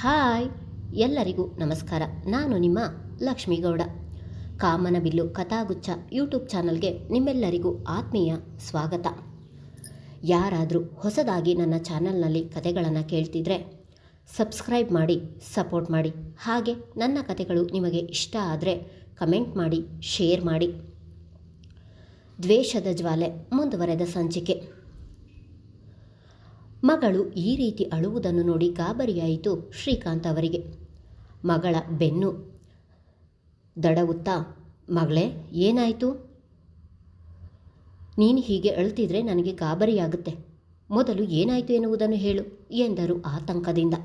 Hi ಎಲ್ಲರಿಗೂ ನಮಸ್ಕಾರ. ನಾನು ನಿಮ್ಮ ಲಕ್ಷ್ಮೀಗೌಡ. ಕಾಮನಬಿಲ್ಲು ಕಥಾಗುಚ್ಛ ಯೂಟ್ಯೂಬ್ ಚಾನಲ್ಗೆ ನಿಮ್ಮೆಲ್ಲರಿಗೂ ಆತ್ಮೀಯ ಸ್ವಾಗತ. ಯಾರಾದರೂ ಹೊಸದಾಗಿ ನನ್ನ ಚಾನಲ್ನಲ್ಲಿ ಕಥೆಗಳನ್ನು ಕೇಳ್ತಿದ್ರೆ ಸಬ್ಸ್ಕ್ರೈಬ್ ಮಾಡಿ, ಸಪೋರ್ಟ್ ಮಾಡಿ. ಹಾಗೆ ನನ್ನ ಕಥೆಗಳು ನಿಮಗೆ ಇಷ್ಟ ಆದರೆ ಕಮೆಂಟ್ ಮಾಡಿ, ಶೇರ್ ಮಾಡಿ. ದ್ವೇಷದ ಜ್ವಾಲೆ ಮುಂದುವರೆದ ಸಂಚಿಕೆ. ಮಗಳು ಈ ರೀತಿ ಅಳುವುದನ್ನು ನೋಡಿ ಗಾಬರಿಯಾಯಿತು ಶ್ರೀಕಾಂತ್ ಅವರಿಗೆ. ಮಗಳ ಬೆನ್ನು ದಡವುತ್ತಾ, ಮಗಳೇ ಏನಾಯಿತು? ನೀನು ಹೀಗೆ ಅಳ್ತಿದ್ರೆ ನನಗೆ ಗಾಬರಿಯಾಗುತ್ತೆ. ಮೊದಲು ಏನಾಯಿತು ಎನ್ನುವುದನ್ನು ಹೇಳು ಎಂದರು ಆತಂಕದಿಂದ.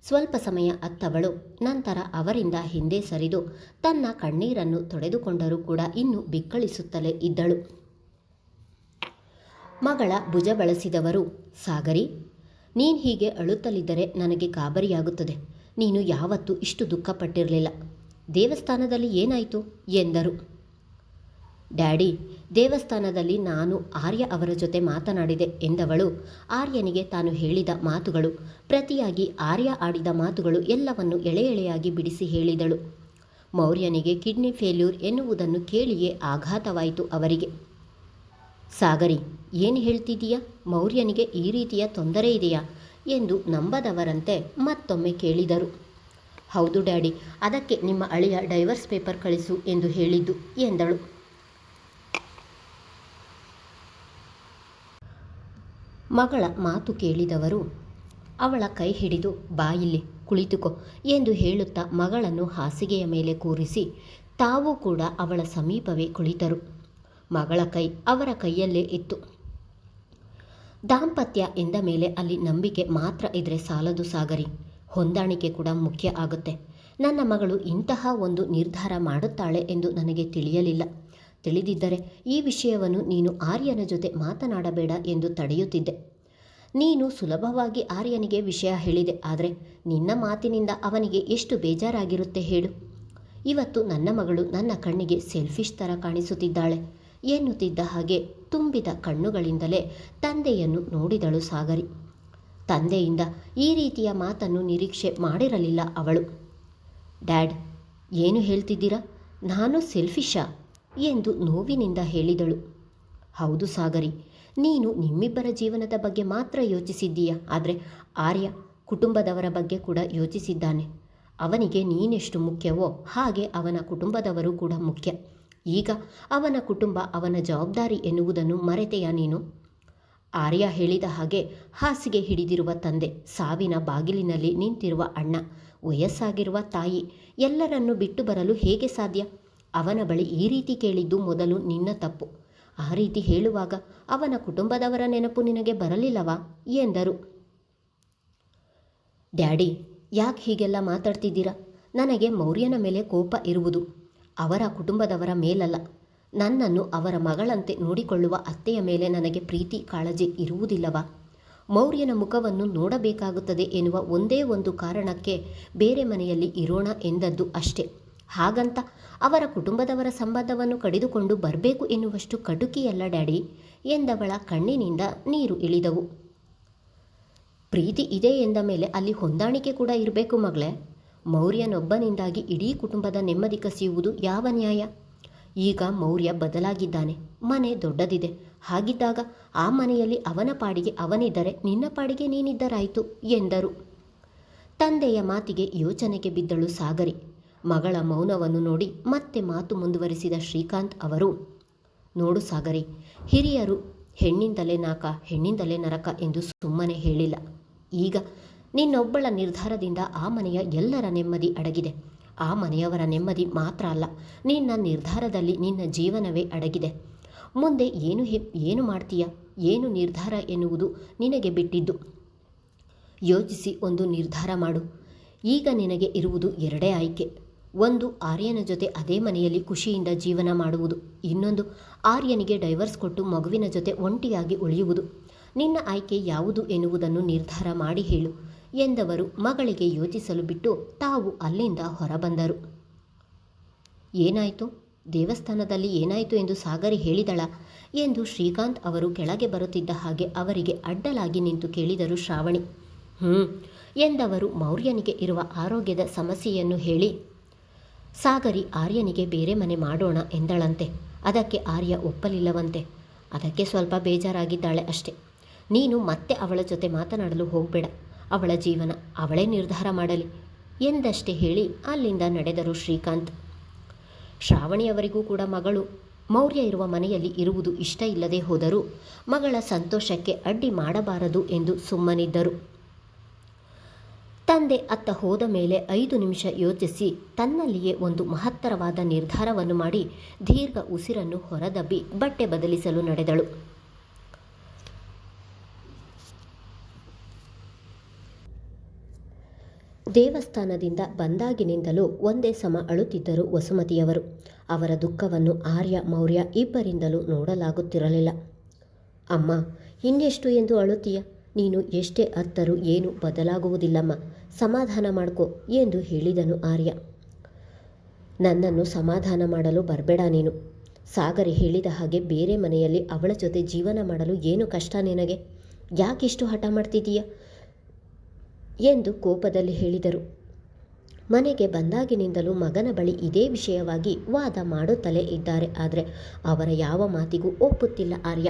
ಸ್ವಲ್ಪ ಸಮಯ ಅತ್ತವಳು ನಂತರ ಅವರಿಂದ ಹಿಂದೆ ಸರಿದು ತನ್ನ ಕಣ್ಣೀರನ್ನು ತೊಡೆದುಕೊಂಡರೂ ಕೂಡ ಇನ್ನೂ ಬಿಕ್ಕಳಿಸುತ್ತಲೇ ಇದ್ದಳು. ಮಗಳ ಭುಜ ಬಳಸಿದವರು, ಸಾಗರಿ, ನೀನು ಹೀಗೆ ಅಳುತ್ತಲಿದ್ದರೆ ನನಗೆ ಗಾಬರಿಯಾಗುತ್ತದೆ. ನೀನು ಯಾವತ್ತೂ ಇಷ್ಟು ದುಃಖಪಟ್ಟಿರಲಿಲ್ಲ. ದೇವಸ್ಥಾನದಲ್ಲಿ ಏನಾಯಿತು ಎಂದರು. ಡ್ಯಾಡಿ, ದೇವಸ್ಥಾನದಲ್ಲಿ ನಾನು ಆರ್ಯ ಅವರ ಜೊತೆ ಮಾತನಾಡಿದೆ ಎಂದವಳು ಆರ್ಯನಿಗೆ ತಾನು ಹೇಳಿದ ಮಾತುಗಳು, ಪ್ರತಿಯಾಗಿ ಆರ್ಯ ಆಡಿದ ಮಾತುಗಳು ಎಲ್ಲವನ್ನು ಎಳೆ ಎಳೆಯಾಗಿ ಬಿಡಿಸಿ ಹೇಳಿದಳು. ಮೌರ್ಯನಿಗೆ ಕಿಡ್ನಿ ಫೇಲ್ಯೂರ್ ಎನ್ನುವುದನ್ನು ಕೇಳಿಯೇ ಆಘಾತವಾಯಿತು ಅವರಿಗೆ. ಸಾಗರಿ, ಏನು ಹೇಳ್ತಿದ್ದೀಯಾ? ಮೌರ್ಯನಿಗೆ ಈ ರೀತಿಯ ತೊಂದರೆ ಇದೆಯಾ ಎಂದು ನಂಬದವರಂತೆ ಮತ್ತೊಮ್ಮೆ ಕೇಳಿದರು. ಹೌದು ಡ್ಯಾಡಿ, ಅದಕ್ಕೆ ನಿಮ್ಮ ಅಳಿಯ ಡೈವರ್ಸ್ ಪೇಪರ್ ಕಳಿಸು ಎಂದು ಹೇಳಿದ್ದು ಎಂದಳು. ಮಗಳ ಮಾತು ಕೇಳಿದವರು ಅವಳ ಕೈ ಹಿಡಿದು ಬಾಯಿಲ್ಲಿ ಕುಳಿತುಕೋ ಎಂದು ಹೇಳುತ್ತಾ ಮಗಳನ್ನು ಹಾಸಿಗೆಯ ಮೇಲೆ ಕೂರಿಸಿ ತಾವೂ ಕೂಡ ಅವಳ ಸಮೀಪವೇ ಕುಳಿತರು. ಮಗಳ ಕೈ ಅವರ ಕೈಯಲ್ಲೇ ಇತ್ತು. ದಾಂಪತ್ಯ ಎಂದ ಮೇಲೆ ಅಲ್ಲಿ ನಂಬಿಕೆ ಮಾತ್ರ ಇದ್ರೆ ಸಾಲದು ಸಾಗರಿ, ಹೊಂದಾಣಿಕೆ ಕೂಡ ಮುಖ್ಯ ಆಗುತ್ತೆ. ನನ್ನ ಮಗಳು ಇಂತಹ ಒಂದು ನಿರ್ಧಾರ ಮಾಡುತ್ತಾಳೆ ಎಂದು ನನಗೆ ತಿಳಿಯಲಿಲ್ಲ. ತಿಳಿದಿದ್ದರೆ ಈ ವಿಷಯವನ್ನು ನೀನು ಆರ್ಯನ ಜೊತೆ ಮಾತನಾಡಬೇಡ ಎಂದು ತಡೆಯುತ್ತಿದ್ದೆ. ನೀನು ಸುಲಭವಾಗಿ ಆರ್ಯನಿಗೆ ವಿಷಯ ಹೇಳಿದೆ, ಆದರೆ ನಿನ್ನ ಮಾತಿನಿಂದ ಅವನಿಗೆ ಎಷ್ಟು ಬೇಜಾರಾಗಿರುತ್ತೆ ಹೇಳು. ಇವತ್ತು ನನ್ನ ಮಗಳು ನನ್ನ ಕಣ್ಣಿಗೆ ಸೆಲ್ಫಿಶ್ ಥರ ಕಾಣಿಸುತ್ತಿದ್ದಾಳೆ ಎನ್ನುತ್ತಿದ್ದ ಹಾಗೆ ತುಂಬಿದ ಕಣ್ಣುಗಳಿಂದಲೇ ತಂದೆಯನ್ನು ನೋಡಿದಳು ಸಾಗರಿ. ತಂದೆಯಿಂದ ಈ ರೀತಿಯ ಮಾತನ್ನು ನಿರೀಕ್ಷೆ ಮಾಡಿರಲಿಲ್ಲ ಅವಳು. ಡ್ಯಾಡ್, ಏನು ಹೇಳ್ತಿದ್ದೀರಾ? ನಾನು ಸೆಲ್ಫಿಶಾ ಎಂದು ನೋವಿನಿಂದ ಹೇಳಿದಳು. ಹೌದು ಸಾಗರಿ, ನೀನು ನಿಮ್ಮಿಬ್ಬರ ಜೀವನದ ಬಗ್ಗೆ ಮಾತ್ರ ಯೋಚಿಸಿದ್ದೀಯಾ, ಆದರೆ ಆರ್ಯ ಕುಟುಂಬದವರ ಬಗ್ಗೆ ಕೂಡ ಯೋಚಿಸಿದ್ದಾನೆ. ಅವನಿಗೆ ನೀನೆಷ್ಟು ಮುಖ್ಯವೋ ಹಾಗೆ ಅವನ ಕುಟುಂಬದವರು ಕೂಡ ಮುಖ್ಯ. ಈಗ ಅವನ ಕುಟುಂಬ ಅವನ ಜವಾಬ್ದಾರಿ ಎನ್ನುವುದನ್ನು ಮರೆತೆಯಾ ನೀನು? ಆರ್ಯ ಹೇಳಿದ ಹಾಗೆ ಹಾಸಿಗೆ ಹಿಡಿದಿರುವ ತಂದೆ, ಸಾವಿನ ಬಾಗಿಲಿನಲ್ಲಿ ನಿಂತಿರುವ ಅಣ್ಣ, ವಯಸ್ಸಾಗಿರುವ ತಾಯಿ ಎಲ್ಲರನ್ನು ಬಿಟ್ಟು ಬರಲು ಹೇಗೆ ಸಾಧ್ಯ? ಅವನ ಬಳಿ ಈ ರೀತಿ ಕೇಳಿದ್ದು ಮೊದಲು ನಿನ್ನ ತಪ್ಪು. ಆ ರೀತಿ ಹೇಳುವಾಗ ಅವನ ಕುಟುಂಬದವರ ನೆನಪು ನಿನಗೆ ಬರಲಿಲ್ಲವಾ ಎಂದರು. ಡ್ಯಾಡಿ, ಯಾಕೆ ಹೀಗೆಲ್ಲ ಮಾತಾಡ್ತಿದ್ದೀರಾ? ನನಗೆ ಮೌರ್ಯನ ಮೇಲೆ ಕೋಪ ಇರುವುದು ಅವರ ಕುಟುಂಬದವರ ಮೇಲಲ್ಲ. ನನ್ನನ್ನು ಅವರ ಮಗಳಂತೆ ನೋಡಿಕೊಳ್ಳುವ ಅತ್ತೆಯ ಮೇಲೆ ನನಗೆ ಪ್ರೀತಿ ಕಾಳಜಿ ಇರುವುದಿಲ್ಲವಾ? ಮೌರ್ಯನ ಮುಖವನ್ನು ನೋಡಬೇಕಾಗುತ್ತದೆ ಎನ್ನುವ ಒಂದೇ ಒಂದು ಕಾರಣಕ್ಕೆ ಬೇರೆ ಮನೆಯಲ್ಲಿ ಇರೋಣ ಎಂದದ್ದು ಅಷ್ಟೇ. ಹಾಗಂತ ಅವರ ಕುಟುಂಬದವರ ಸಂಬಂಧವನ್ನು ಕಡಿದುಕೊಂಡು ಬರಬೇಕು ಎನ್ನುವಷ್ಟು ಕಟುಕಿಯಲ್ಲ ಡ್ಯಾಡಿ ಎಂದವಳ ಕಣ್ಣಿನಿಂದ ನೀರು ಇಳಿದವು. ಪ್ರೀತಿ ಇದೆ ಎಂದ ಮೇಲೆ ಅಲ್ಲಿ ಹೊಂದಾಣಿಕೆ ಕೂಡ ಇರಬೇಕು ಮಗಳೇ. ಮೌರ್ಯನೊಬ್ಬನಿಂದಾಗಿ ಇಡೀ ಕುಟುಂಬದ ನೆಮ್ಮದಿ ಕಸಿಯುವುದು ಯಾವ ನ್ಯಾಯ? ಈಗ ಮೌರ್ಯ ಬದಲಾಗಿದ್ದಾನೆ, ಮನೆ ದೊಡ್ಡದಿದೆ. ಹಾಗಿದ್ದಾಗ ಆ ಮನೆಯಲ್ಲಿ ಅವನ ಪಾಡಿಗೆ ಅವನಿದ್ದರೆ ನಿನ್ನ ಪಾಡಿಗೆ ನೀನಿದ್ದರಾಯಿತು ಎಂದರು. ತಂದೆಯ ಮಾತಿಗೆ ಯೋಚನೆಗೆ ಬಿದ್ದಳು ಸಾಗರಿ. ಮಗಳ ಮೌನವನ್ನು ನೋಡಿ ಮತ್ತೆ ಮಾತು ಮುಂದುವರಿಸಿದ ಶ್ರೀಕಾಂತ್ ಅವರು, ನೋಡು ಸಾಗರಿ, ಹಿರಿಯರು ಹೆಣ್ಣಿಂದಲೇ ನಾಕ ಹೆಣ್ಣಿಂದಲೇ ನರಕ ಎಂದು ಸುಮ್ಮನೆ ಹೇಳಿಲ್ಲ. ಈಗ ನಿನ್ನೊಬ್ಬಳ ನಿರ್ಧಾರದಿಂದ ಆ ಮನೆಯ ಎಲ್ಲರ ನೆಮ್ಮದಿ ಅಡಗಿದೆ. ಆ ಮನೆಯವರ ನೆಮ್ಮದಿ ಮಾತ್ರ ಅಲ್ಲ, ನಿನ್ನ ನಿರ್ಧಾರದಲ್ಲಿ ನಿನ್ನ ಜೀವನವೇ ಅಡಗಿದೆ. ಮುಂದೆ ಏನು ಮಾಡ್ತೀಯ, ಏನು ನಿರ್ಧಾರ ಎನ್ನುವುದು ನಿನಗೆ ಬಿಟ್ಟಿದ್ದು. ಯೋಚಿಸಿ ಒಂದು ನಿರ್ಧಾರ ಮಾಡು. ಈಗ ನಿನಗೆ ಇರುವುದು ಎರಡೇ ಆಯ್ಕೆ. ಒಂದು, ಆರ್ಯನ ಜೊತೆ ಅದೇ ಮನೆಯಲ್ಲಿ ಖುಷಿಯಿಂದ ಜೀವನ ಮಾಡುವುದು. ಇನ್ನೊಂದು, ಆರ್ಯನಿಗೆ ಡೈವರ್ಸ್ ಕೊಟ್ಟು ಮಗುವಿನ ಜೊತೆ ಒಂಟಿಯಾಗಿ ಉಳಿಯುವುದು. ನಿನ್ನ ಆಯ್ಕೆ ಯಾವುದು ಎನ್ನುವುದನ್ನು ನಿರ್ಧಾರ ಮಾಡಿ ಹೇಳು ಎಂದವರು ಮಗಳಿಗೆ ಯೋಚಿಸಲು ಬಿಟ್ಟು ತಾವು ಅಲ್ಲಿಂದ ಹೊರಬಂದರು. ಏನಾಯಿತು? ದೇವಸ್ಥಾನದಲ್ಲಿ ಏನಾಯಿತು ಎಂದು ಸಾಗರಿ ಹೇಳಿದಳ ಎಂದು ಶ್ರೀಕಾಂತ್ ಅವರು ಕೆಳಗೆ ಬರುತ್ತಿದ್ದ ಹಾಗೆ ಅವರಿಗೆ ಅಡ್ಡಲಾಗಿ ನಿಂತು ಕೇಳಿದರು ಶ್ರಾವಣಿ. ಎಂದವರು ಮೌರ್ಯನಿಗೆ ಇರುವ ಆರೋಗ್ಯದ ಸಮಸ್ಯೆಯನ್ನು ಹೇಳಿ ಸಾಗರಿ ಆರ್ಯನಿಗೆ ಬೇರೆ ಮನೆ ಮಾಡೋಣ ಎಂದಳಂತೆ. ಅದಕ್ಕೆ ಆರ್ಯ ಒಪ್ಪಲಿಲ್ಲವಂತೆ. ಅದಕ್ಕೆ ಸ್ವಲ್ಪ ಬೇಜಾರಾಗಿದ್ದಾಳೆ ಅಷ್ಟೆ. ನೀನು ಮತ್ತೆ ಅವಳ ಜೊತೆ ಮಾತನಾಡಲು ಹೋಗಬೇಡ, ಅವಳ ಜೀವನ ಅವಳೇ ನಿರ್ಧಾರ ಮಾಡಲಿ ಎಂದಷ್ಟೇ ಹೇಳಿ ಅಲ್ಲಿಂದ ನಡೆದರು ಶ್ರೀಕಾಂತ್. ಶ್ರಾವಣಿಯವರಿಗೂ ಕೂಡ ಮಗಳು ಮೌರ್ಯ ಇರುವ ಮನೆಯಲ್ಲಿ ಇರುವುದು ಇಷ್ಟ ಇಲ್ಲದೆ ಹೋದರೂ ಮಗಳ ಸಂತೋಷಕ್ಕೆ ಅಡ್ಡಿ ಮಾಡಬಾರದು ಎಂದು ಸುಮ್ಮನಿದ್ದರು. ತಂದೆ ಅತ್ತ ಹೋದ ಮೇಲೆ 5 ನಿಮಿಷ ಯೋಚಿಸಿ ತನ್ನಲ್ಲಿಯೇ ಒಂದು ಮಹತ್ತರವಾದ ನಿರ್ಧಾರವನ್ನು ಮಾಡಿ ದೀರ್ಘ ಉಸಿರನ್ನು ಹೊರದಬ್ಬಿ ಬಟ್ಟೆ ಬದಲಿಸಲು ನಡೆದಳು. ದೇವಸ್ಥಾನದಿಂದ ಬಂದಾಗಿನಿಂದಲೂ ಒಂದೇ ಸಮ ಅಳುತ್ತಿದ್ದರು ವಸುಮತಿಯವರು. ಅವರ ದುಃಖವನ್ನು ಆರ್ಯ ಮೌರ್ಯ ಇಬ್ಬರಿಂದಲೂ ನೋಡಲಾಗುತ್ತಿರಲಿಲ್ಲ. ಅಮ್ಮ, ಇನ್ನೆಷ್ಟು ಎಂದು ಅಳುತ್ತೀಯ? ನೀನು ಎಷ್ಟೇ ಅತ್ತರೂ ಏನು ಬದಲಾಗುವುದಿಲ್ಲಮ್ಮ, ಸಮಾಧಾನ ಮಾಡ್ಕೋ ಎಂದು ಹೇಳಿದನು ಆರ್ಯ. ನನ್ನನ್ನು ಸಮಾಧಾನ ಮಾಡಲು ಬರಬೇಡ ನೀನು. ಸಾಗರಿ ಹೇಳಿದ ಹಾಗೆ ಬೇರೆ ಮನೆಯಲ್ಲಿ ಅವಳ ಜೊತೆ ಜೀವನ ಮಾಡಲು ಏನು ಕಷ್ಟ ನಿನಗೆ? ಯಾಕಿಷ್ಟು ಹಠ ಮಾಡ್ತಿದ್ದೀಯ ಎಂದು ಕೋಪದಲ್ಲಿ ಹೇಳಿದರು. ಮನೆಗೆ ಬಂದಾಗಿನಿಂದಲೂ ಮಗನ ಬಳಿ ಇದೇ ವಿಷಯವಾಗಿ ವಾದ ಮಾಡುತ್ತಲೇ ಇದ್ದಾರೆ. ಆದರೆ ಅವರ ಯಾವ ಮಾತಿಗೂ ಒಪ್ಪುತ್ತಿಲ್ಲ ಆರ್ಯ.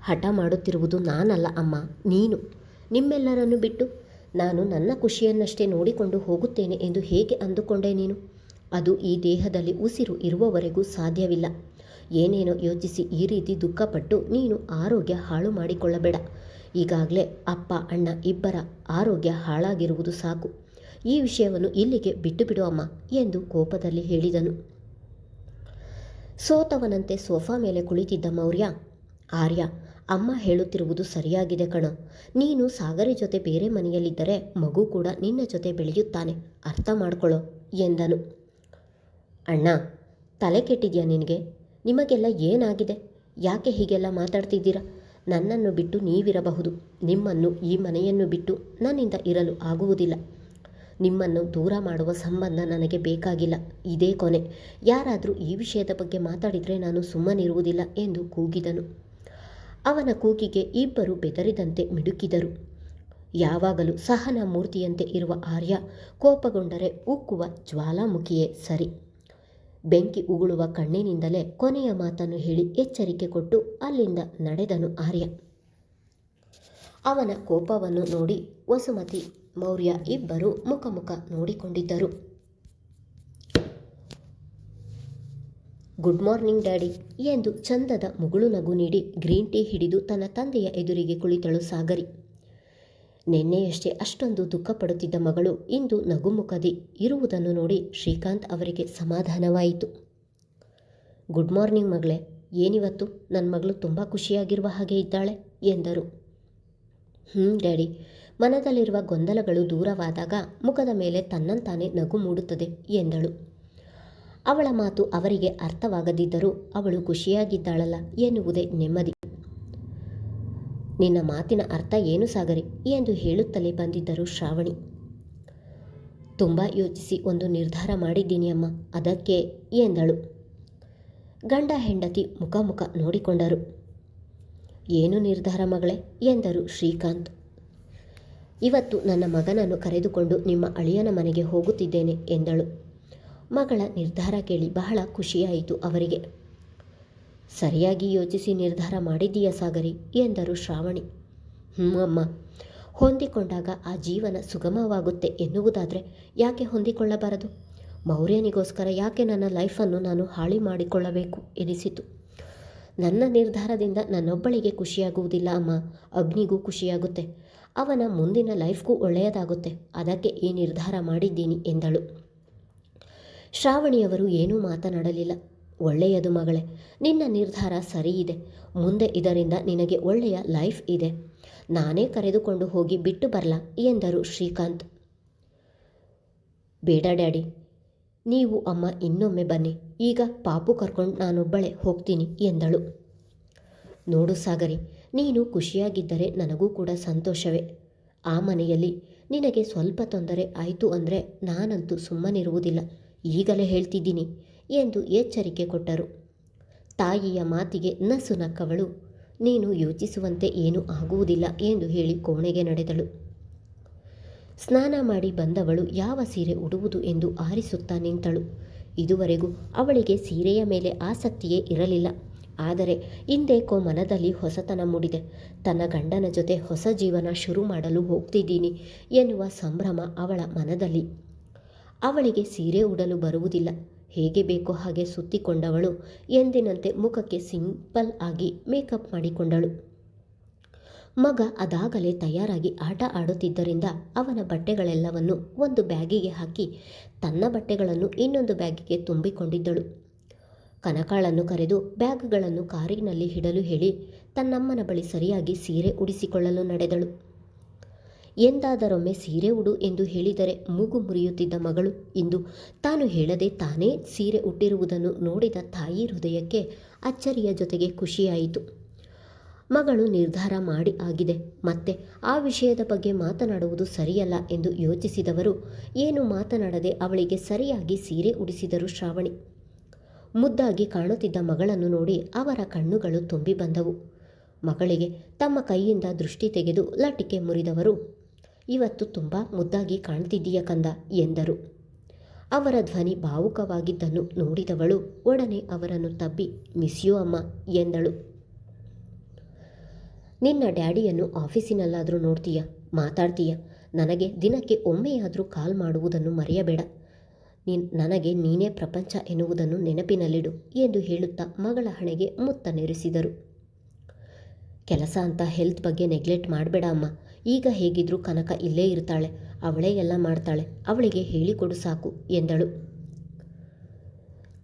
ಹಠ ಮಾಡುತ್ತಿರುವುದು ನಾನಲ್ಲ ಅಮ್ಮ, ನೀನು. ನಿಮ್ಮೆಲ್ಲರನ್ನು ಬಿಟ್ಟು ನಾನು ನನ್ನ ಖುಷಿಯನ್ನಷ್ಟೇ ನೋಡಿಕೊಂಡು ಹೋಗುತ್ತೇನೆ ಎಂದು ಹೇಗೆ ಅಂದುಕೊಂಡೆ ನೀನು? ಅದು ಈ ದೇಹದಲ್ಲಿ ಉಸಿರು ಇರುವವರೆಗೂ ಸಾಧ್ಯವಿಲ್ಲ. ಏನೇನೋ ಯೋಚಿಸಿ ಈ ರೀತಿ ದುಃಖಪಟ್ಟು ನೀನು ಆರೋಗ್ಯ ಹಾಳು ಮಾಡಿಕೊಳ್ಳಬೇಡ. ಈಗಾಗಲೇ ಅಪ್ಪ ಅಣ್ಣ ಇಬ್ಬರ ಆರೋಗ್ಯ ಹಾಳಾಗಿರುವುದು ಸಾಕು. ಈ ವಿಷಯವನ್ನು ಇಲ್ಲಿಗೆ ಬಿಟ್ಟು ಬಿಡು ಅಮ್ಮ ಎಂದು ಕೋಪದಲ್ಲಿ ಹೇಳಿದನು. ಸೋತವನಂತೆ ಸೋಫಾ ಮೇಲೆ ಕುಳಿತಿದ್ದ ಮೌರ್ಯ, ಆರ್ಯ, ಅಮ್ಮ ಹೇಳುತ್ತಿರುವುದು ಸರಿಯಾಗಿದೆ ಕಣ. ನೀನು ಸಾಗರಿ ಜೊತೆ ಬೇರೆ ಮನೆಯಲ್ಲಿದ್ದರೆ ಮಗು ಕೂಡ ನಿನ್ನ ಜೊತೆ ಬೆಳೆಯುತ್ತಾನೆ, ಅರ್ಥ ಮಾಡ್ಕೊಳ್ಳೋ ಎಂದನು. ಅಣ್ಣ, ತಲೆ ಕೆಟ್ಟಿದ್ಯಾ ನಿನಗೆ? ನಿಮಗೆಲ್ಲ ಏನಾಗಿದೆ? ಯಾಕೆ ಹೀಗೆಲ್ಲ ಮಾತಾಡ್ತಿದ್ದೀರಾ? ನನ್ನನ್ನು ಬಿಟ್ಟು ನೀವಿರಬಹುದು, ನಿಮ್ಮನ್ನು ಈ ಮನೆಯನ್ನು ಬಿಟ್ಟು ನನ್ನಿಂದ ಇರಲು ಆಗುವುದಿಲ್ಲ. ನಿಮ್ಮನ್ನು ದೂರ ಮಾಡುವ ಸಂಬಂಧ ನನಗೆ ಬೇಕಾಗಿಲ್ಲ. ಇದೇ ಕೊನೆ. ಯಾರಾದರೂ ಈ ವಿಷಯದ ಬಗ್ಗೆ ಮಾತಾಡಿದರೆ ನಾನು ಸುಮ್ಮನಿರುವುದಿಲ್ಲ ಎಂದು ಕೂಗಿದನು. ಅವನ ಕೂಗಿಗೆ ಇಬ್ಬರು ಬೆದರಿದಂತೆ ಮಿಡುಕಿದರು. ಯಾವಾಗಲೂ ಸಹನ ಮೂರ್ತಿಯಂತೆ ಇರುವ ಆರ್ಯ ಕೋಪಗೊಂಡರೆ ಉಕ್ಕುವ ಜ್ವಾಲಾಮುಖಿಯೇ ಸರಿ. ಬೆಂಕಿ ಉಗುಳುವ ಕಣ್ಣಿನಿಂದಲೇ ಕೊನೆಯ ಮಾತನ್ನು ಹೇಳಿ ಎಚ್ಚರಿಕೆ ಕೊಟ್ಟು ಅಲ್ಲಿಂದ ನಡೆದನು ಆರ್ಯ. ಅವನ ಕೋಪವನ್ನು ನೋಡಿ ವಸುಮತಿ ಮೌರ್ಯ ಇಬ್ಬರು ಮುಖ ನೋಡಿಕೊಂಡಿದ್ದರು. ಗುಡ್ ಮಾರ್ನಿಂಗ್ ಡ್ಯಾಡಿ ಎಂದು ಚಂದದ ಮುಗುಳು ನಗು ನೀಡಿ ಗ್ರೀನ್ ಟೀ ಹಿಡಿದು ತನ್ನ ತಂದೆಯ ಎದುರಿಗೆ ಕುಳಿತಳು ಸಾಗರಿ. ನಿನ್ನೆಯಷ್ಟೇ ಅಷ್ಟೊಂದು ದುಃಖಪಡುತ್ತಿದ್ದ ಮಗಳು ಇಂದು ನಗುಮುಖದಿ ಇರುವುದನ್ನು ನೋಡಿ ಶ್ರೀಕಾಂತ್ ಅವರಿಗೆ ಸಮಾಧಾನವಾಯಿತು. ಗುಡ್ ಮಾರ್ನಿಂಗ್ ಮಗಳೇ, ಏನಿವತ್ತು ನನ್ನ ಮಗಳು ತುಂಬ ಖುಷಿಯಾಗಿರುವ ಹಾಗೆ ಇದ್ದಾಳೆ ಎಂದರು. ಡ್ಯಾಡಿ, ಮನದಲ್ಲಿರುವ ಗೊಂದಲಗಳು ದೂರವಾದಾಗ ಮುಖದ ಮೇಲೆ ತನ್ನಂತಾನೇ ನಗು ಮೂಡುತ್ತದೆ ಎಂದಳು. ಅವಳ ಮಾತು ಅವರಿಗೆ ಅರ್ಥವಾಗದಿದ್ದರೂ ಅವಳು ಖುಷಿಯಾಗಿದ್ದಾಳಲ್ಲ ಎನ್ನುವುದೇ ನೆಮ್ಮದಿ. ನಿನ್ನ ಮಾತಿನ ಅರ್ಥ ಏನು ಸಾಗರಿ ಎಂದು ಹೇಳುತ್ತಲೇ ಬಂದಿದ್ದರು ಶ್ರಾವಣಿ. ತುಂಬ ಯೋಚಿಸಿ ಒಂದು ನಿರ್ಧಾರ ಮಾಡಿದ್ದೀನಿ ಅಮ್ಮ, ಅದಕ್ಕೆ ಎಂದಳು. ಗಂಡ ಹೆಂಡತಿ ಮುಖ ನೋಡಿಕೊಂಡರು. ಏನು ನಿರ್ಧಾರ ಮಗಳೇ ಎಂದರು ಶ್ರೀಕಾಂತ್. ಇವತ್ತು ನನ್ನ ಮಗನನ್ನು ಕರೆದುಕೊಂಡು ನಿಮ್ಮ ಅಳಿಯನ ಮನೆಗೆ ಹೋಗುತ್ತಿದ್ದೇನೆ ಎಂದಳು. ಮಗಳ ನಿರ್ಧಾರ ಕೇಳಿ ಬಹಳ ಖುಷಿಯಾಯಿತು ಅವರಿಗೆ. ಸರಿಯಾಗಿ ಯೋಚಿಸಿ ನಿರ್ಧಾರ ಮಾಡಿದ್ದೀಯ ಸಾಗರಿ ಎಂದರು ಶ್ರಾವಣಿ. ಅಮ್ಮ, ಹೊಂದಿಕೊಂಡಾಗ ಆ ಜೀವನ ಸುಗಮವಾಗುತ್ತೆ ಎನ್ನುವುದಾದರೆ ಯಾಕೆ ಹೊಂದಿಕೊಳ್ಳಬಾರದು? ಮೌರ್ಯನಿಗೋಸ್ಕರ ಯಾಕೆ ನನ್ನ ಲೈಫನ್ನು ನಾನು ಹಾಳಿ ಮಾಡಿಕೊಳ್ಳಬೇಕು ಎನಿಸಿತು. ನನ್ನ ನಿರ್ಧಾರದಿಂದ ನನ್ನೊಬ್ಬಳಿಗೆ ಖುಷಿಯಾಗುವುದಿಲ್ಲ ಅಮ್ಮ, ಅಗ್ನಿಗೂ ಖುಷಿಯಾಗುತ್ತೆ. ಅವನ ಮುಂದಿನ ಲೈಫ್ಗೂ ಒಳ್ಳೆಯದಾಗುತ್ತೆ. ಅದಕ್ಕೆ ಈ ನಿರ್ಧಾರ ಮಾಡಿದ್ದೀನಿ ಎಂದಳು. ಶ್ರಾವಣಿಯವರು ಏನೂ ಮಾತನಾಡಲಿಲ್ಲ. ಒಳ್ಳೆಯದು ಮಗಳೇ, ನಿನ್ನ ನಿರ್ಧಾರ ಸರಿಯಿದೆ. ಮುಂದೆ ಇದರಿಂದ ನಿನಗೆ ಒಳ್ಳೆಯ ಲೈಫ್ ಇದೆ. ನಾನೇ ಕರೆದುಕೊಂಡು ಹೋಗಿ ಬಿಟ್ಟು ಬರಲಾ ಎಂದರು ಶ್ರೀಕಾಂತ್. ಬೇಡ ಡ್ಯಾಡಿ, ನೀವು ಅಮ್ಮ ಇನ್ನೊಮ್ಮೆ ಬನ್ನಿ. ಈಗ ಪಾಪು ಕರ್ಕೊಂಡು ನಾನೊಬ್ಬಳೇ ಹೋಗ್ತೀನಿ ಎಂದಳು. ನೋಡು ಸಾಗರಿ, ನೀನು ಖುಷಿಯಾಗಿದ್ದರೆ ನನಗೂ ಕೂಡ ಸಂತೋಷವೇ. ಆ ಮನೆಯಲ್ಲಿ ನಿನಗೆ ಸ್ವಲ್ಪ ತೊಂದರೆ ಆಯಿತು ಅಂದರೆ ನಾನಂತೂ ಸುಮ್ಮನಿರುವುದಿಲ್ಲ, ಈಗಲೇ ಹೇಳ್ತಿದ್ದೀನಿ ಎಂದು ಎಚ್ಚರಿಕೆ ಕೊಟ್ಟರು. ತಾಯಿಯ ಮಾತಿಗೆ ನಸು ನಕ್ಕವಳು, ನೀನು ಯೋಚಿಸುವಂತೆ ಏನೂ ಆಗುವುದಿಲ್ಲ ಎಂದು ಹೇಳಿ ಕೋಣೆಗೆ ನಡೆದಳು. ಸ್ನಾನ ಮಾಡಿ ಬಂದವಳು ಯಾವ ಸೀರೆ ಉಡುವುದು ಎಂದು ಆರಿಸುತ್ತಾ ನಿಂತಳು. ಇದುವರೆಗೂ ಅವಳಿಗೆ ಸೀರೆಯ ಮೇಲೆ ಆಸಕ್ತಿಯೇ ಇರಲಿಲ್ಲ. ಆದರೆ ಇಂದೇಕೋ ಮನದಲ್ಲಿ ಹೊಸತನ ಮೂಡಿದೆ. ತನ್ನ ಗಂಡನ ಜೊತೆ ಹೊಸ ಜೀವನ ಶುರು ಮಾಡಲು ಹೋಗ್ತಿದ್ದೀನಿ ಎನ್ನುವ ಸಂಭ್ರಮ ಅವಳ ಮನದಲ್ಲಿ. ಅವಳಿಗೆ ಸೀರೆ ಉಡಲು ಬರುವುದಿಲ್ಲ. ಹೇಗೆ ಬೇಕೋ ಹಾಗೆ ಸುತ್ತಿಕೊಂಡವಳು ಎಂದಿನಂತೆ ಮುಖಕ್ಕೆ ಸಿಂಪಲ್ ಆಗಿ ಮೇಕಪ್ ಮಾಡಿಕೊಂಡಳು. ಮಗ ಅದಾಗಲೇ ತಯಾರಾಗಿ ಆಟ ಆಡುತ್ತಿದ್ದರಿಂದ ಅವನ ಬಟ್ಟೆಗಳೆಲ್ಲವನ್ನು ಒಂದು ಬ್ಯಾಗಿಗೆ ಹಾಕಿ ತನ್ನ ಬಟ್ಟೆಗಳನ್ನು ಇನ್ನೊಂದು ಬ್ಯಾಗಿಗೆ ತುಂಬಿಕೊಂಡಿದ್ದಳು. ಕನಕಾಳನ್ನು ಕರೆದು ಬ್ಯಾಗ್ಗಳನ್ನು ಕಾರಿನಲ್ಲಿ ಇಡಲು ಹೇಳಿ ತನ್ನಮ್ಮನ ಬಳಿ ಸರಿಯಾಗಿ ಸೀರೆ ಉಡಿಸಿಕೊಳ್ಳಲು ನಡೆದಳು. ಎಂದಾದರೊಮ್ಮೆ ಸೀರೆ ಉಡು ಎಂದು ಹೇಳಿದರೆ ಮೂಗು ಮುರಿಯುತ್ತಿದ್ದ ಮಗಳು ಇಂದು ತಾನು ಹೇಳದೆ ತಾನೇ ಸೀರೆ ಉಟ್ಟಿರುವುದನ್ನು ನೋಡಿದ ತಾಯಿ ಹೃದಯಕ್ಕೆ ಅಚ್ಚರಿಯ ಜೊತೆಗೆ ಖುಷಿಯಾಯಿತು. ಮಗಳು ನಿರ್ಧಾರ ಮಾಡಿ ಆಗಿದೆ, ಮತ್ತೆ ಆ ವಿಷಯದ ಬಗ್ಗೆ ಮಾತನಾಡುವುದು ಸರಿಯಲ್ಲ ಎಂದು ಯೋಚಿಸಿದವರು ಏನು ಮಾತನಾಡದೆ ಅವಳಿಗೆ ಸರಿಯಾಗಿ ಸೀರೆ ಉಡಿಸಿದರು ಶ್ರಾವಣಿ. ಮುದ್ದಾಗಿ ಕಾಣುತ್ತಿದ್ದ ಮಗಳನ್ನು ನೋಡಿ ಅವರ ಕಣ್ಣುಗಳು ತುಂಬಿ ಬಂದವು. ಮಗಳಿಗೆ ತಮ್ಮ ಕೈಯಿಂದ ದೃಷ್ಟಿ ತೆಗೆದು ಲಟಿಕೆ ಮುರಿದವರು, ಇವತ್ತು ತುಂಬ ಮುದ್ದಾಗಿ ಕಾಣ್ತಿದ್ದೀಯ ಕಂದ ಎಂದರು. ಅವರ ಧ್ವನಿ ಭಾವುಕವಾಗಿದ್ದನ್ನು ನೋಡಿದವಳು ಒಡನೆ ಅವರನ್ನು ತಬ್ಬಿ ಮಿಸ್ ಯು ಅಮ್ಮ ಎಂದಳು. ನಿನ್ನ ಡ್ಯಾಡಿಯನ್ನು ಆಫೀಸಿನಲ್ಲಾದರೂ ನೋಡ್ತೀಯ, ಮಾತಾಡ್ತೀಯ. ನನಗೆ ದಿನಕ್ಕೆ ಒಮ್ಮೆಯಾದರೂ ಕಾಲ್ ಮಾಡುವುದನ್ನು ಮರೆಯಬೇಡ. ನನಗೆ ನೀನೇ ಪ್ರಪಂಚ ಎನ್ನುವುದನ್ನು ನೆನಪಿನಲ್ಲಿಡು ಎಂದು ಹೇಳುತ್ತಾ ಮಗಳ ಹಣೆಗೆ ಮುತ್ತ ನೆರೆಸಿದರು. ಕೆಲಸ ಅಂತ ಹೆಲ್ತ್ ಬಗ್ಗೆ ನೆಗ್ಲೆಕ್ಟ್ ಮಾಡಬೇಡ ಅಮ್ಮ. ಈಗ ಹೇಗಿದ್ರೂ ಕನಕ ಇಲ್ಲೇ ಇರ್ತಾಳೆ, ಅವಳೇ ಎಲ್ಲ ಮಾಡ್ತಾಳೆ, ಅವಳಿಗೆ ಹೇಳಿಕೊಡು ಸಾಕು ಎಂದಳು.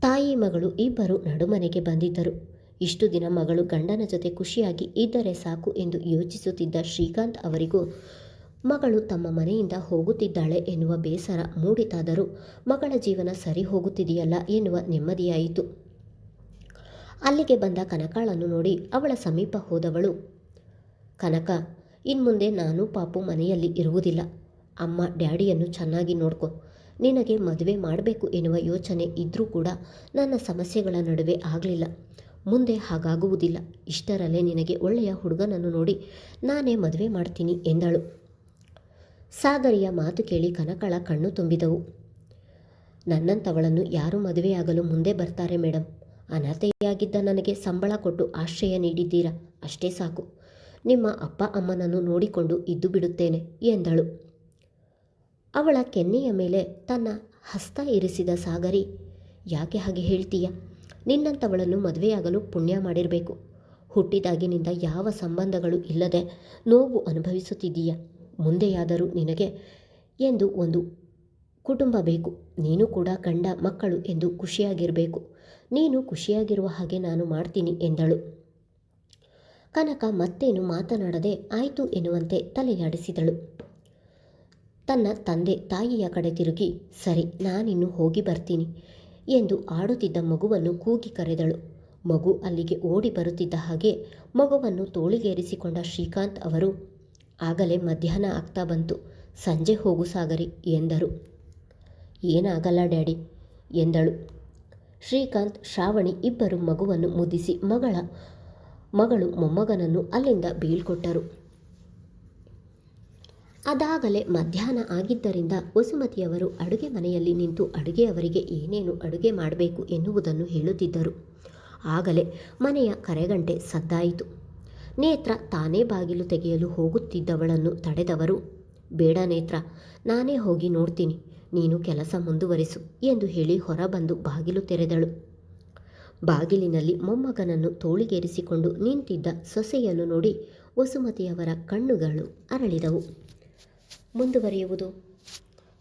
ತಾಯಿ ಮಗಳು ಇಬ್ಬರು ನಡುಮನೆಗೆ ಬಂದಿದ್ದರು. ಇಷ್ಟು ದಿನ ಮಗಳು ಗಂಡನ ಜೊತೆ ಖುಷಿಯಾಗಿ ಇದ್ದರೆ ಸಾಕು ಎಂದು ಯೋಚಿಸುತ್ತಿದ್ದ ಶ್ರೀಕಾಂತ್ ಅವರಿಗೂ ಮಗಳು ತಮ್ಮ ಮನೆಯಿಂದ ಹೋಗುತ್ತಿದ್ದಾಳೆ ಎನ್ನುವ ಬೇಸರ ಮೂಡಿತಾದರೂ ಮಗಳ ಜೀವನ ಸರಿ ಹೋಗುತ್ತಿದೆಯಲ್ಲ ಎನ್ನುವ ನೆಮ್ಮದಿಯಾಯಿತು. ಅಲ್ಲಿಗೆ ಬಂದ ಕನಕಾಳನ್ನು ನೋಡಿ ಅವಳ ಸಮೀಪ ಹೋದವಳು, ಕನಕ, ಇನ್ಮುಂದೆ ನಾನು ಪಾಪು ಮನೆಯಲ್ಲಿ ಇರುವುದಿಲ್ಲ. ಅಮ್ಮ ಡ್ಯಾಡಿಯನ್ನು ಚೆನ್ನಾಗಿ ನೋಡ್ಕೊ. ನಿನಗೆ ಮದುವೆ ಮಾಡಬೇಕು ಎನ್ನುವ ಯೋಚನೆ ಇದ್ದರೂ ಕೂಡ ನನ್ನ ಸಮಸ್ಯೆಗಳ ನಡುವೆ ಆಗಲಿಲ್ಲ. ಮುಂದೆ ಹಾಗಾಗುವುದಿಲ್ಲ. ಇಷ್ಟರಲ್ಲೇ ನಿನಗೆ ಒಳ್ಳೆಯ ಹುಡುಗನನ್ನು ನೋಡಿ ನಾನೇ ಮದುವೆ ಮಾಡ್ತೀನಿ ಎಂದಳು. ಸಾಗರಿಯ ಮಾತು ಕೇಳಿ ಕನಕಳ ಕಣ್ಣು ತುಂಬಿದವು. ನನ್ನಂಥವಳನ್ನು ಯಾರು ಮದುವೆಯಾಗಲು ಮುಂದೆ ಬರ್ತಾರೆ ಮೇಡಮ್. ಅನಾಥೆಯಾಗಿದ್ದ ನನಗೆ ಸಂಬಳ ಕೊಟ್ಟು ಆಶ್ರಯ ನೀಡಿದ್ದೀರಾ, ಅಷ್ಟೇ ಸಾಕು. ನಿಮ್ಮ ಅಪ್ಪ ಅಮ್ಮನನ್ನು ನೋಡಿಕೊಂಡು ಇದ್ದು ಬಿಡುತ್ತೇನೆ ಎಂದಳು. ಅವಳ ಕೆನ್ನೆಯ ಮೇಲೆ ತನ್ನ ಹಸ್ತ ಇರಿಸಿದ ಸಾಗರಿ, ಯಾಕೆ ಹಾಗೆ ಹೇಳ್ತೀಯ? ನಿನ್ನಂಥವಳನ್ನು ಮದುವೆಯಾಗಲು ಪುಣ್ಯ ಮಾಡಿರಬೇಕು. ಹುಟ್ಟಿದಾಗಿನಿಂದ ಯಾವ ಸಂಬಂಧಗಳು ಇಲ್ಲದೆ ನೋವು ಅನುಭವಿಸುತ್ತಿದ್ದೀಯ. ಮುಂದೆಯಾದರೂ ನಿನಗೆ ಎಂದು ಒಂದು ಕುಟುಂಬ ಬೇಕು. ನೀನು ಕೂಡ ಗಂಡ ಮಕ್ಕಳು ಎಂದು ಖುಷಿಯಾಗಿರಬೇಕು. ನೀನು ಖುಷಿಯಾಗಿರುವ ಹಾಗೆ ನಾನು ಮಾಡ್ತೀನಿ ಎಂದಳು. ಕನಕ ಮತ್ತೇನು ಮಾತನಾಡದೆ ಆಯಿತು ಎನ್ನುವಂತೆ ತಲೆಯಾಡಿಸಿದಳು. ತನ್ನ ತಂದೆ ತಾಯಿಯ ಕಡೆ ತಿರುಗಿ, ಸರಿ, ನಾನಿನ್ನು ಹೋಗಿ ಬರ್ತೀನಿ ಎಂದು ಆಡುತ್ತಿದ್ದ ಮಗುವನ್ನು ಕೂಗಿ ಕರೆದಳು. ಮಗು ಅಲ್ಲಿಗೆ ಓಡಿ ಬರುತ್ತಿದ್ದ ಹಾಗೆ ಮಗುವನ್ನು ತೋಳಿಗೇರಿಸಿಕೊಂಡ ಶ್ರೀಕಾಂತ್ ಅವರು, ಆಗಲೇ ಮಧ್ಯಾಹ್ನ ಆಗ್ತಾ ಬಂತು, ಸಂಜೆ ಹೋಗು ಸಾಗರಿ ಎಂದರು. ಏನಾಗಲ್ಲ ಡ್ಯಾಡಿ ಎಂದಳು. ಶ್ರೀಕಾಂತ್ ಶ್ರಾವಣಿ ಇಬ್ಬರು ಮಗುವನ್ನು ಮುದ್ದಿಸಿ ಮಗಳು ಮೊಮ್ಮಗನನ್ನು ಅಲ್ಲಿಂದ ಬೀಳ್ಕೊಟ್ಟರು. ಅದಾಗಲೇ ಮಧ್ಯಾಹ್ನ ಆಗಿದ್ದರಿಂದ ವಸುಮತಿಯವರು ಅಡುಗೆ ಮನೆಯಲ್ಲಿ ನಿಂತು ಅಡುಗೆಯವರಿಗೆ ಏನೇನು ಅಡುಗೆ ಮಾಡಬೇಕು ಎನ್ನುವುದನ್ನು ಹೇಳುತ್ತಿದ್ದರು. ಆಗಲೇ ಮನೆಯ ಕರೆಗಂಟೆ ಸದ್ದಾಯಿತು. ನೇತ್ರ ತಾನೇ ಬಾಗಿಲು ತೆಗೆಯಲು ಹೋಗುತ್ತಿದ್ದವಳನ್ನು ತಡೆದವರು, ಬೇಡ ನೇತ್ರ, ನಾನೇ ಹೋಗಿ ನೋಡ್ತೀನಿ, ನೀನು ಕೆಲಸ ಮುಂದುವರಿಸು ಎಂದು ಹೇಳಿ ಹೊರಬಂದು ಬಾಗಿಲು ತೆರೆದಳು. ಬಾಗಿಲಿನಲ್ಲಿ ಮೊಮ್ಮಗನನ್ನು ತೋಳಿಗೇರಿಸಿಕೊಂಡು ನಿಂತಿದ್ದ ಸೊಸೆಯನ್ನು ನೋಡಿ ವಸುಮತಿಯವರ ಕಣ್ಣುಗಳು ಅರಳಿದವು. ಮುಂದುವರಿಯುವುದು.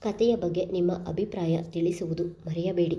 ಕಥೆಯ ಬಗ್ಗೆ ನಿಮ್ಮ ಅಭಿಪ್ರಾಯ ತಿಳಿಸುವುದು ಮರೆಯಬೇಡಿ.